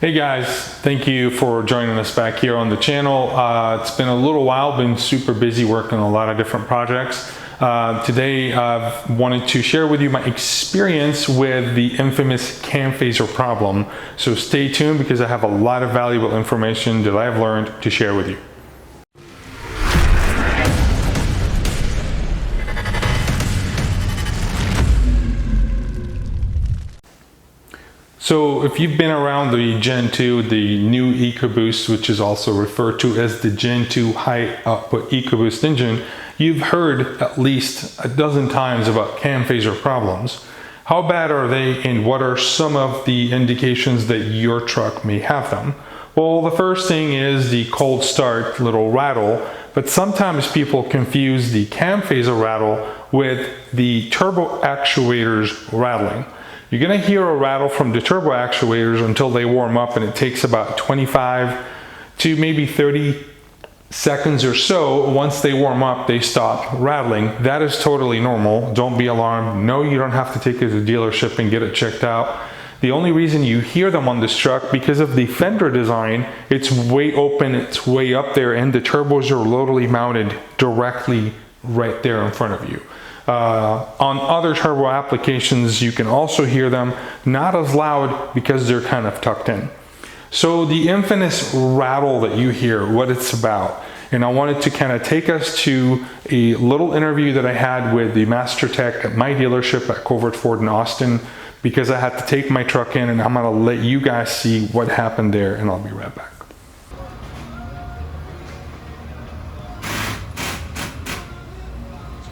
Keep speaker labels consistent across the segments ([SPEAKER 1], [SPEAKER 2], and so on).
[SPEAKER 1] Hey guys, thank you for joining us back here on the channel. It's been a little while, been super busy working on a lot of different projects. Today I've wanted to share with you my experience with the infamous cam phaser problem. So stay tuned because I have a lot of valuable information that I've learned to share with you. So if you've been around the Gen 2, the new Ecoboost, which is also referred to as the Gen 2 high output Ecoboost engine, you've heard at least a dozen times about cam phaser problems. How bad are they and what are some of the indications that your truck may have them? Well, the first thing is the cold start little rattle, but sometimes people confuse the cam phaser rattle with the turbo actuators rattling. You're going to hear a rattle from the turbo actuators until they warm up, and it takes about 25 to maybe 30 seconds or so. Once they warm up, they stop rattling. That is totally normal. Don't be alarmed. No, you don't have to take it to the dealership and get it checked out. The only reason you hear them on this truck, because of the fender design, it's way open, it's way up there, and the turbos are literally mounted directly right there in front of you. On other turbo applications, you can also hear them, not as loud because they're kind of tucked in. So the infamous rattle that you hear, what it's about, and I wanted to kind of take us to a little interview that I had with the master tech at my dealership at Covert Ford in Austin, because I had to take my truck in, and I'm going to let you guys see what happened there, and I'll be right back.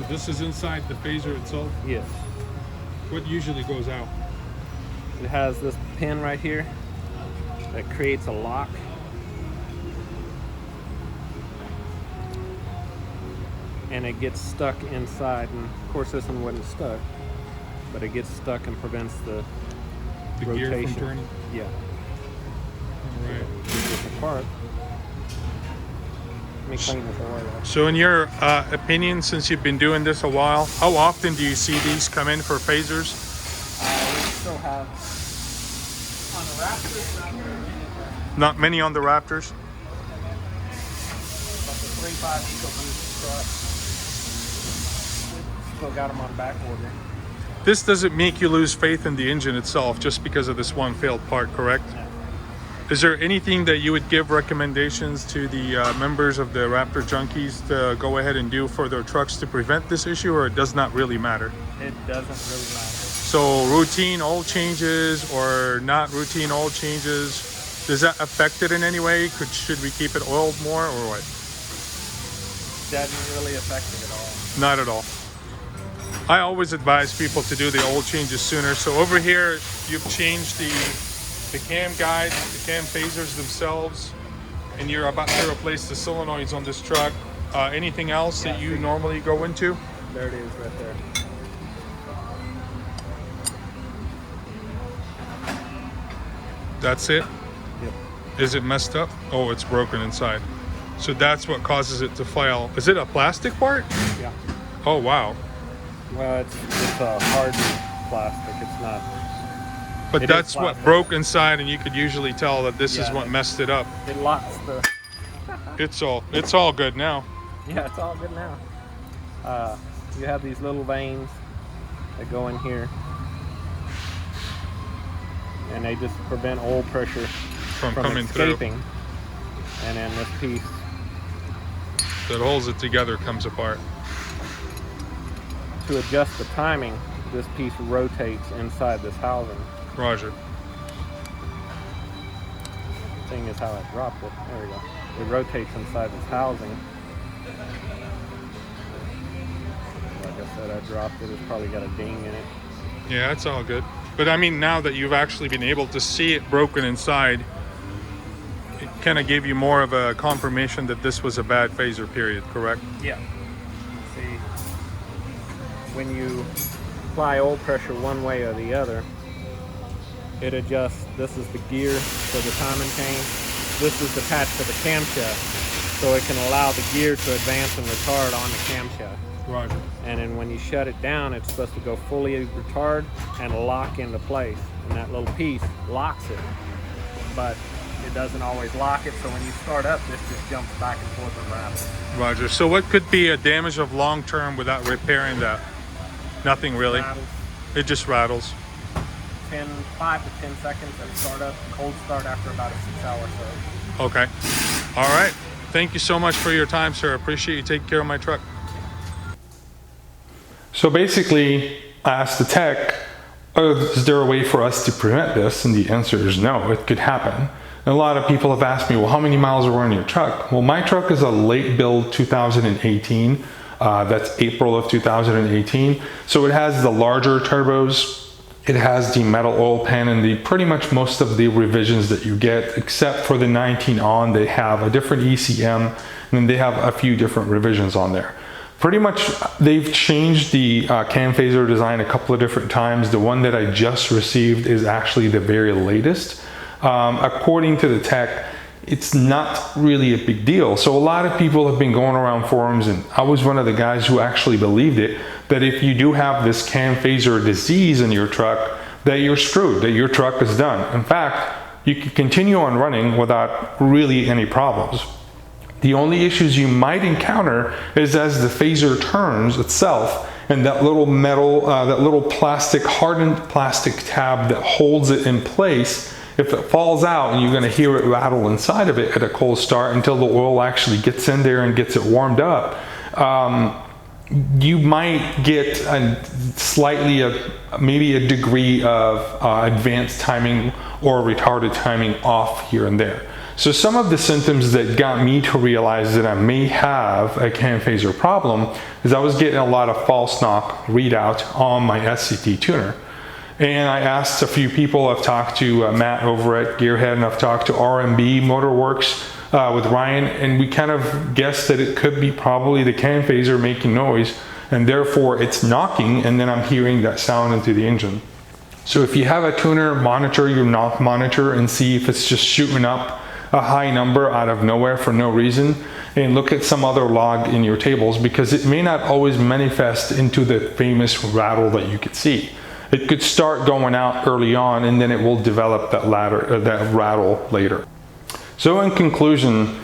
[SPEAKER 1] This is inside the phaser itself?
[SPEAKER 2] Yes.
[SPEAKER 1] What usually goes out?
[SPEAKER 2] It has this pin right here that creates a lock. And it gets stuck inside, and of course this one wasn't stuck, but it gets stuck and prevents the rotation.
[SPEAKER 1] Gear from turning?
[SPEAKER 2] Yeah.
[SPEAKER 1] All right.
[SPEAKER 2] Take this apart. Let me clean this away.
[SPEAKER 1] So in your opinion, since you've been doing this a while, how often do you see these come in for phasers?
[SPEAKER 2] We still have on the Raptors.
[SPEAKER 1] Not many on the Raptors?
[SPEAKER 2] But the 3.5 Ecoboost truck. Still got them on back order.
[SPEAKER 1] This doesn't make you lose faith in the engine itself just because of this one failed part, correct?
[SPEAKER 2] Yeah.
[SPEAKER 1] Is there anything that you would give recommendations to the members of the Raptor junkies to go ahead and do for their trucks to prevent this issue, or it does not really matter?
[SPEAKER 2] It doesn't really matter.
[SPEAKER 1] So routine oil changes or not routine oil changes, does that affect it in any way? Should we keep it oiled more or what?
[SPEAKER 2] Doesn't really affect it at all.
[SPEAKER 1] Not at all. I always advise people to do the oil changes sooner. So over here, you've changed the cam guides, the cam phasers themselves, and you're about to replace the solenoids on this truck. Anything else that you normally go into?
[SPEAKER 2] There it is right there.
[SPEAKER 1] That's it?
[SPEAKER 2] Yep.
[SPEAKER 1] Is it messed up? Oh, it's broken inside. So that's what causes it to fail. Is it a plastic part?
[SPEAKER 2] Yeah.
[SPEAKER 1] Oh, wow.
[SPEAKER 2] Well, it's a hardened plastic. It's not.
[SPEAKER 1] But that's what broke inside, and you could usually tell that this is what messed it up.
[SPEAKER 2] It locks the.
[SPEAKER 1] It's all good now.
[SPEAKER 2] Yeah, it's all good now. You have these little veins that go in here, and they just prevent oil pressure
[SPEAKER 1] From coming
[SPEAKER 2] escaping.
[SPEAKER 1] through.
[SPEAKER 2] And then this piece
[SPEAKER 1] that holds it together comes apart.
[SPEAKER 2] to adjust the timing. This piece rotates inside this housing.
[SPEAKER 1] Roger.
[SPEAKER 2] Thing is how I dropped it. There we go. It rotates inside this housing. Like I said, I dropped it. It's probably got a ding in it.
[SPEAKER 1] Yeah, it's all good. But I mean, now that you've actually been able to see it broken inside, it kind of gave you more of a confirmation that this was a bad phaser period, correct?
[SPEAKER 2] Yeah. See, when you apply oil pressure one way or the other, it adjusts. This is the gear for the timing chain. This is attached to the camshaft, so it can allow the gear to advance and retard on the camshaft.
[SPEAKER 1] Roger.
[SPEAKER 2] And then when you shut it down, it's supposed to go fully retard and lock into place. And that little piece locks it. but it doesn't always lock it. So when you start up, this just jumps back and forth and rattles.
[SPEAKER 1] Roger. So what could be a damage of long term without repairing that? Nothing really.
[SPEAKER 2] Rattles.
[SPEAKER 1] It just rattles.
[SPEAKER 2] 5 to 10 seconds at startup. Cold start after about a 6-hour surge.
[SPEAKER 1] Okay. All right. Thank you so much for your time, sir. I appreciate you taking care of my truck. So basically, I asked the tech, is there a way for us to prevent this? And the answer is no, it could happen. And a lot of people have asked me, well, how many miles are on your truck? Well, my truck is a late build 2018. That's April of 2018. So it has the larger turbos. It has the metal oil pan and the pretty much most of the revisions that you get, except for the 19 on, they have a different ECM, and then they have a few different revisions on there. Pretty much, they've changed the cam phaser design a couple of different times. The one that I just received is actually the very latest. According to the tech, it's not really a big deal. So a lot of people have been going around forums, and I was one of the guys who actually believed it, that if you do have this cam phaser disease in your truck, that you're screwed, that your truck is done. In fact, you can continue on running without really any problems. The only issues you might encounter is as the phaser turns itself, and that little metal, that little plastic, hardened plastic tab that holds it in place, if it falls out, and you're going to hear it rattle inside of it at a cold start until the oil actually gets in there and gets it warmed up, you might get maybe a degree of advanced timing or retarded timing off here and there. So some of the symptoms that got me to realize that I may have a cam phaser problem is I was getting a lot of false knock readout on my SCT tuner. And I asked a few people. I've talked to Matt over at Gearhead, and I've talked to RMB Motorworks with Ryan, and we kind of guessed that it could be probably the cam phaser making noise, and therefore it's knocking, and then I'm hearing that sound into the engine. So if you have a tuner, monitor your knock monitor and see if it's just shooting up a high number out of nowhere for no reason, and look at some other log in your tables, because it may not always manifest into the famous rattle that you could see. It could start going out early on, and then it will develop that rattle later. So in conclusion,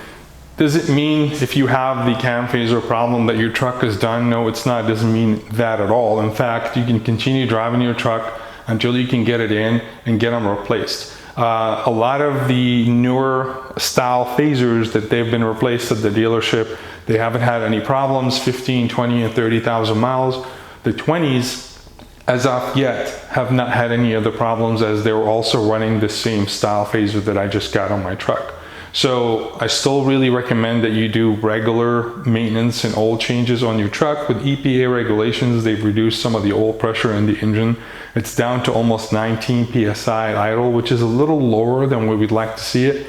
[SPEAKER 1] does it mean if you have the cam phaser problem that your truck is done? No, it's not. It doesn't mean that at all. In fact, you can continue driving your truck until you can get it in and get them replaced. A lot of the newer style phasers that they've been replaced at the dealership, they haven't had any problems, 15, 20, and 30,000 miles. The 20s, as of yet, have not had any other problems, as they were also running the same style phaser that I just got on my truck. So I still really recommend that you do regular maintenance and oil changes on your truck. With EPA regulations, they've reduced some of the oil pressure in the engine. It's down to almost 19 PSI at idle, which is a little lower than where we'd like to see it.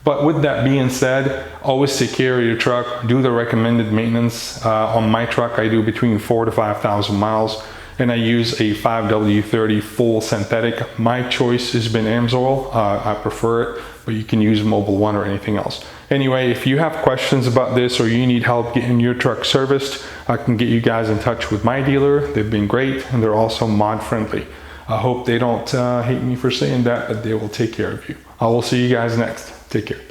[SPEAKER 1] But with that being said, always take care of your truck. Do the recommended maintenance. On my truck, I do between 4,000 to 5,000 miles. And I use a 5W30 full synthetic. My choice has been AMSOIL. I prefer it, but you can use Mobil 1 or anything else. Anyway, if you have questions about this or you need help getting your truck serviced, I can get you guys in touch with my dealer. They've been great, and they're also mod friendly. I hope they don't hate me for saying that, but they will take care of you. I will see you guys next. Take care.